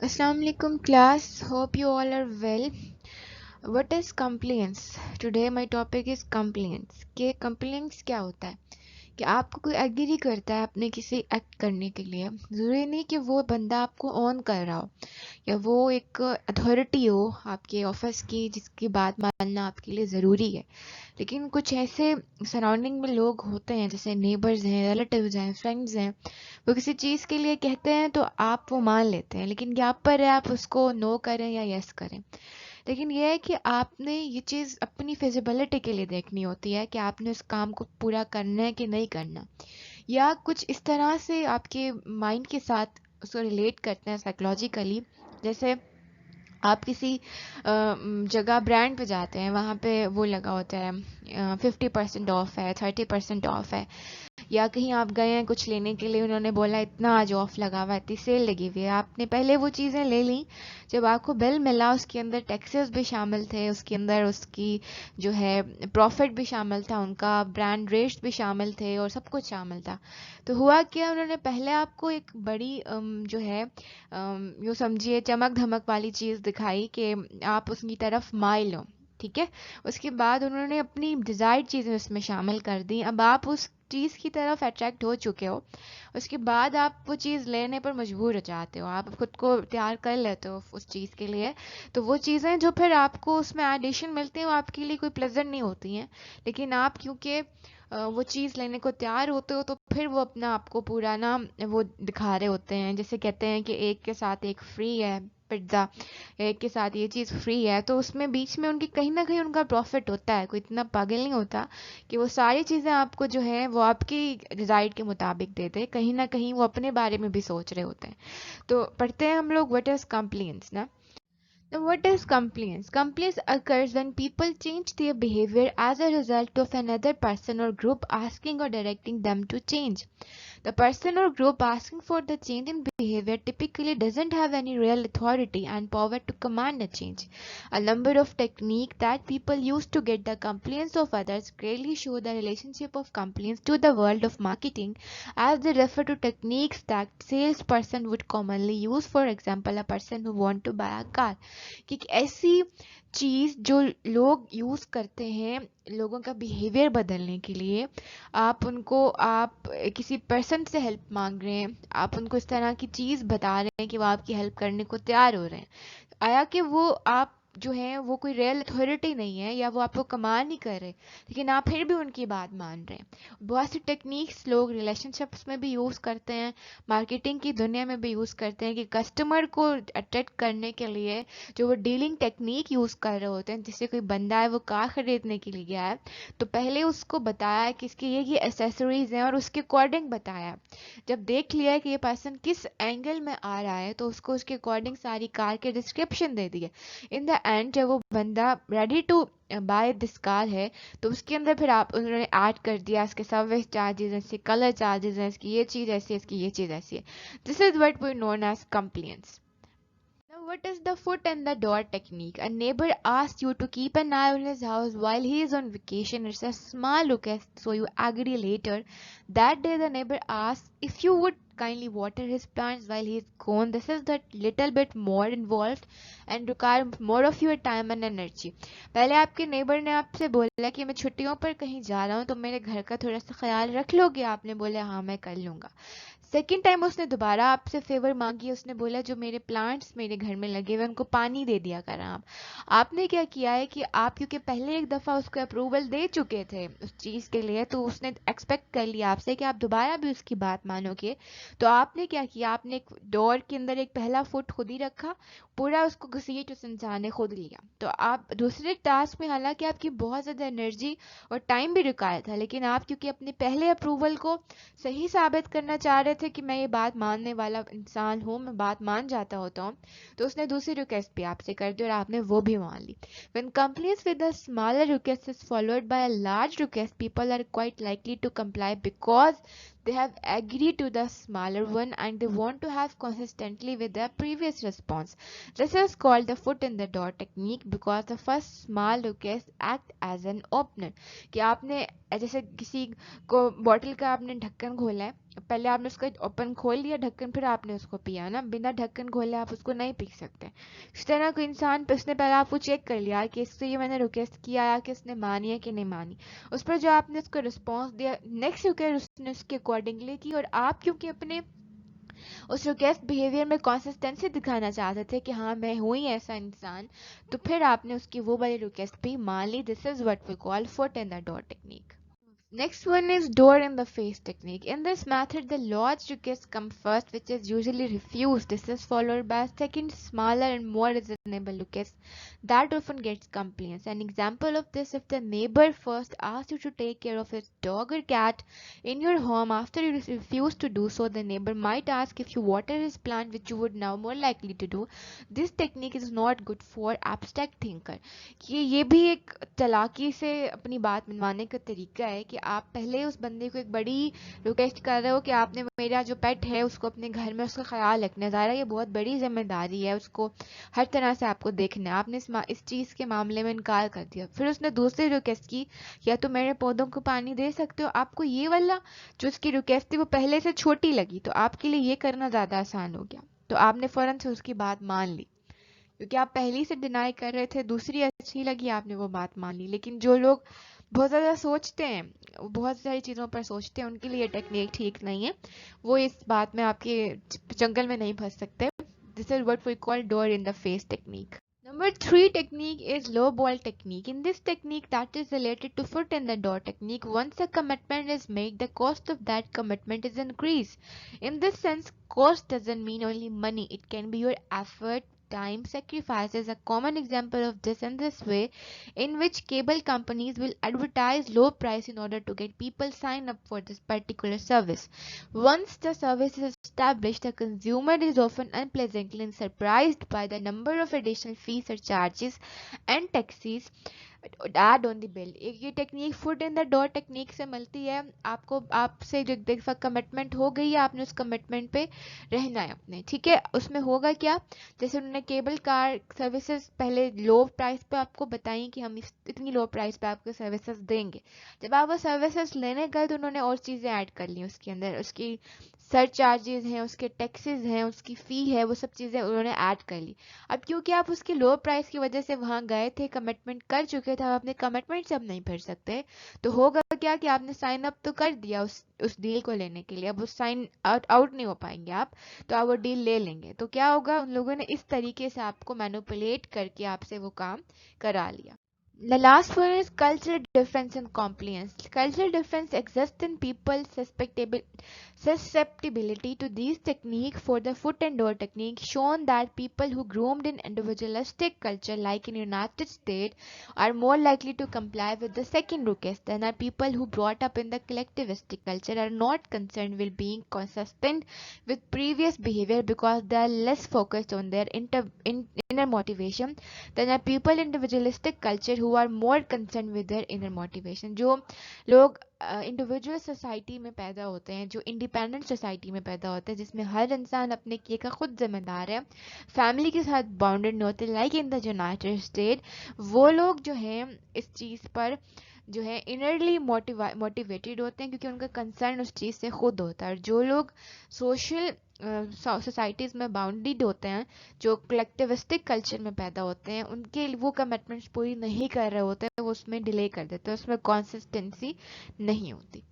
Assalamualaikum class. Hope you all are well. What is compliance? Today my topic is compliance. कि compliance क्या होता है? कि आपको कोई एग्री करता है अपने किसी एक्ट करने के लिए, ज़रूरी नहीं कि वो बंदा आपको ऑन कर रहा हो या वो एक अथॉरिटी हो आपके ऑफिस की जिसकी बात मानना आपके लिए ज़रूरी है। लेकिन कुछ ऐसे सराउंडिंग में लोग होते हैं जैसे नेबर्स हैं, रिलेटिव्स हैं, फ्रेंड्स हैं, वो किसी चीज़ के लिए कहते हैं तो आप वो मान लेते हैं, लेकिन यहाँ पर है आप उसको नो करें या यस करें। लेकिन यह है कि आपने ये चीज़ अपनी फिजिबिलिटी के लिए देखनी होती है कि आपने उस काम को पूरा करना है कि नहीं करना, या कुछ इस तरह से आपके माइंड के साथ उसको रिलेट करते हैं साइकोलॉजिकली। जैसे आप किसी जगह ब्रांड पे जाते हैं, वहाँ पे वो लगा होता है 50% ऑफ है, 30% ऑफ है, या कहीं आप गए हैं कुछ लेने के लिए, उन्होंने बोला इतना आज ऑफ लगा हुआ है, इतनी सेल लगी हुई है, आपने पहले वो चीज़ें ले ली। जब आपको बिल मिला उसके अंदर टैक्सेस भी शामिल थे, उसके अंदर उसकी जो है प्रॉफिट भी शामिल था, उनका ब्रांड रेट्स भी शामिल थे और सब कुछ शामिल था। तो हुआ क्या, उन्होंने पहले आपको एक बड़ी जो है यूँ समझिए चमक धमक वाली चीज़ दिखाई कि आप उसकी तरफ माइल हो, ठीक है। उसके बाद उन्होंने अपनी डिज़ायर्ड चीज़ें उसमें शामिल कर दी, अब आप उस चीज़ की तरफ अट्रैक्ट हो चुके हो। उसके बाद आप वो चीज़ लेने पर मजबूर हो जाते हो, आप खुद को तैयार कर लेते हो उस चीज़ के लिए। तो वो चीज़ें जो फिर आपको उसमें एडिशन मिलती हैं वो आपके लिए कोई प्लेजेंट नहीं होती हैं, लेकिन आप क्योंकि वो चीज़ लेने को तैयार होते हो तो फिर वो अपना आपको पूरा ना वो दिखा रहे होते हैं, जैसे कहते हैं कि एक के साथ एक फ्री है पिज्ज़ा, एक के साथ ये चीज़ फ्री है, तो उसमें बीच में उनकी कहीं ना कहीं उनका प्रॉफिट होता है। कोई इतना पागल नहीं होता कि वो सारी चीज़ें आपको जो है वो आपकी डिज़ायर के मुताबिक दे दे, कहीं ना कहीं वो अपने बारे में भी सोच रहे होते हैं। तो पढ़ते हैं हम लोग व्हाट इज़ कंप्लेंट्स ना। Now, what is compliance? Compliance occurs when people change their behavior as a result of another person or group asking or directing them to change. The person or group asking for the change in behavior typically doesn't have any real authority and power to command a change. A number of techniques that people use to get the compliance of others clearly show the relationship of compliance to the world of marketing, as they refer to techniques that salesperson would commonly use. For example, a person who want to buy a car, कि ऐसी चीज़ जो लोग use करते हैं लोगों का behaviour बदलने के लिए। आप किसी पर्सन से हेल्प मांग रहे हैं, आप उनको इस तरह की चीज़ बता रहे हैं कि वो आपकी हेल्प करने को तैयार हो रहे हैं, आया कि वो आप जो है वो कोई रियल अथॉरिटी नहीं है या वो आपको कमांड नहीं कर रहे, लेकिन आप फिर भी उनकी बात मान रहे हैं। बहुत सी टेक्निक्स लोग रिलेशनशिप्स में भी यूज़ करते हैं, मार्केटिंग की दुनिया में भी यूज़ करते हैं कि कस्टमर को अट्रैक्ट करने के लिए जो वो डीलिंग टेक्निक यूज़ कर रहे होते हैं। जैसे कोई बंदा है वो कार ख़रीदने के लिए गया है, तो पहले उसको बताया कि इसकी ये एसेसरीज़ हैं और उसके अकॉर्डिंग बताया। जब देख लिया कि ये पर्सन किस एंगल में आ रहा है तो उसको उसके अकॉर्डिंग सारी कार के डिस्क्रिप्शन दे दिए। इन द एंड जब वो बंदा ready to buy this car है, तो उसके अंदर फिर आप उन्होंने ऐड कर दिया इसके सर्विस चार्जेस, इसके कलर चार्जेस हैं, इसकी ये चीज़ ऐसी है, इसकी ये चीज़ ऐसी है। This is what we known as complaints. Now, what is the foot and the door technique? A neighbor asks you to keep an eye on his house while he is on vacation. It's a small request, so you agree later. That day, the neighbor asks if you would kindly water his plants while he is gone. This is that little bit more involved and require more of your time and energy. पहले आपके neighbour ने आपसे बोला कि मैं छुट्टियों पर कहीं जा रहा हूँ तो मेरे घर का थोड़ा सा ख्याल रख लोगे? आपने बोला हाँ मैं कर लूँगा। सेकेंड टाइम उसने दोबारा आपसे फेवर मांगी, उसने बोला जो मेरे प्लांट्स मेरे घर में लगे हुए उनको पानी दे दिया करें आप। आपने क्या किया है कि आप क्योंकि पहले एक दफ़ा उसको अप्रूवल दे चुके थे उस चीज़ के लिए, तो उसने एक्सपेक्ट कर लिया आपसे कि आप दोबारा भी उसकी बात मानोगे। तो आपने क्या किया, आपने एक डोर के अंदर एक पहला फुट खुद ही रखा, पूरा उसको घसीट उस इंसान ने खुद लिया। तो आप दूसरे टास्क में हालांकि आपकी बहुत ज़्यादा एनर्जी और टाइम भी रिक्वायर था, लेकिन आप क्योंकि अपने पहले अप्रूवल को सही साबित करना चाह रहे थे कि मैं ये बात मानने वाला इंसान हूँ, मैं बात मान जाता होता हूँ, तो उसने दूसरी रिक्वेस्ट भी आपसे कर दी और आपने वो भी मान ली। When compliance with a smaller request is followed by a large request, people are quite likely to comply because they have agreed to the smaller one and they want to have consistently with their previous response. This is called the foot in the door technique because the first small request act as an opener। कि आपने जैसे किसी को bottle का आपने ढक्कन खोला है, पहले आपने उसका ओपन खोल लिया ढक्कन, फिर आपने उसको पिया ना, बिना ढक्कन खोले आप उसको नहीं पी सकते। इस तरह कोई इंसान पे उसने पहले आपको चेक कर लिया कि इससे ये मैंने रिक्वेस्ट किया है कि इसने मानी है कि नहीं मानी, उस पर जो आपने उसको रिस्पॉन्स दिया, नेक्स्ट रिक्वेस्ट उसने उसके अकॉर्डिंगली की, और आप क्योंकि अपने उस रिक्वेस्ट बिहेवियर में कंसिस्टेंसी दिखाना चाहते थे कि हाँ मैं हूँ ही ऐसा इंसान, तो फिर आपने उसकी वो वाली रिक्वेस्ट भी मान ली। This is what we call foot in the door technique. Next one is door in the face technique. In this method, the large request comes first, which is usually refused. This is followed by a second, smaller and more reasonable request that often gets complaints. An example of this: if the neighbor first asks you to take care of his dog or cat in your home, after you refuse to do so, the neighbor might ask if you water his plant, which you would now more likely to do. This technique is not good for abstract thinker. कि ये भी एक चालाकी से अपनी बात मनवाने का तरीका है कि आप पहले उस बंदे को एक बड़ी रिक्वेस्ट कर रहे हो कि आपने मेरा जो पेट है उसको अपने घर में उसका ख्याल रखना है, ज़ाहिर ये बहुत बड़ी जिम्मेदारी है, उसको हर तरह से आपको देखना है। आपने इस चीज़ के मामले में इनकार कर दिया, फिर उसने दूसरी रिक्वेस्ट की, या तो मेरे पौधों को पानी दे सकते हो। आपको ये वाला जो उसकी रिक्वेस्ट थी वो पहले से छोटी लगी, तो आपके लिए ये करना ज़्यादा आसान हो गया, तो आपने फ़ौरन से उसकी बात मान ली, क्योंकि आप पहली से डिनाई कर रहे थे, दूसरी अच्छी लगी, आपने वो बात मान ली। लेकिन जो लोग बहुत ज़्यादा सोचते हैं, बहुत सारी चीज़ों पर सोचते हैं, उनके लिए टेक्निक ठीक नहीं है, वो इस बात में आपके जंगल में नहीं फंस सकते। This is what we call door in the face technique. Number 3 technique is low ball technique. In this technique, that is related to foot in the door technique, once a commitment is made, the cost of that commitment is increased. In this sense, cost doesn't mean only money. It can be your effort, time, sacrifices. A common example of this in this way, in which cable companies will advertise low price in order to get people sign up for this particular service. Once the service is established, the consumer is often unpleasantly surprised by the number of additional fees or charges and taxes add on the bill. एक ये technique foot in the door technique से मिलती है आपको, आपसे जो दफा commitment हो गई है, आपने उस कमिटमेंट पे रहना है अपने, ठीक है। उसमें होगा क्या, जैसे उन्होंने केबल कार सर्विसेज पहले लो प्राइस पे आपको बताई कि हम इतनी लो प्राइस पे आपको सर्विसेज देंगे, जब आप वो सर्विसेज लेने गए तो उन्होंने और चीज़ें ऐड कर ली उसके अंदर, उसकी सर चार्जेस हैं, उसके टैक्सेस हैं, उसकी फ़ी है, वो सब चीज़ें उन्होंने ऐड कर ली। अब क्योंकि आप उसकी लो प्राइस की वजह से वहां गए थे, कमिटमेंट कर चुके थे, आप अपने कमिटमेंट से अब नहीं फिर सकते, तो होगा क्या कि आपने साइन अप तो कर दिया उस डील को लेने के लिए, अब उस साइन आउट नहीं हो पाएंगे आप, तो आप वो डील ले लेंगे, तो क्या होगा, उन लोगों ने इस तरीके से आपको मैनिपुलेट करके आपसे वो काम करा लिया. The last one is cultural difference and compliance. Cultural difference exists in people's susceptibility to these techniques. For the foot and door technique, shown that people who groomed in individualistic culture, like in United States, are more likely to comply with the second request than are people who brought up in the collectivistic culture, are not concerned with being consistent with previous behavior because they are less focused on their inner motivation than are people individualistic culture who are more concerned with their inner motivation. जो लोग individual society में पैदा होते हैं, जो independent society में पैदा होते हैं, जिसमें हर इंसान अपने किए का खुद जिम्मेदार है, फैमिली के साथ बाउंडेड नहीं होते, like in the United state, वो लोग जो हैं इस चीज़ पर जो है इनरली मोटिवेटेड होते हैं, क्योंकि उनका कंसर्न उस चीज़ से खुद होता है। और जो लोग सोशल सोसाइटीज़ में बाउंडेड होते हैं, जो कलेक्टिविस्टिक कल्चर में पैदा होते हैं, उनके वो कमिटमेंट्स पूरी नहीं कर रहे होते, वो उसमें डिले कर देते हैं, उसमें कंसिस्टेंसी नहीं होती.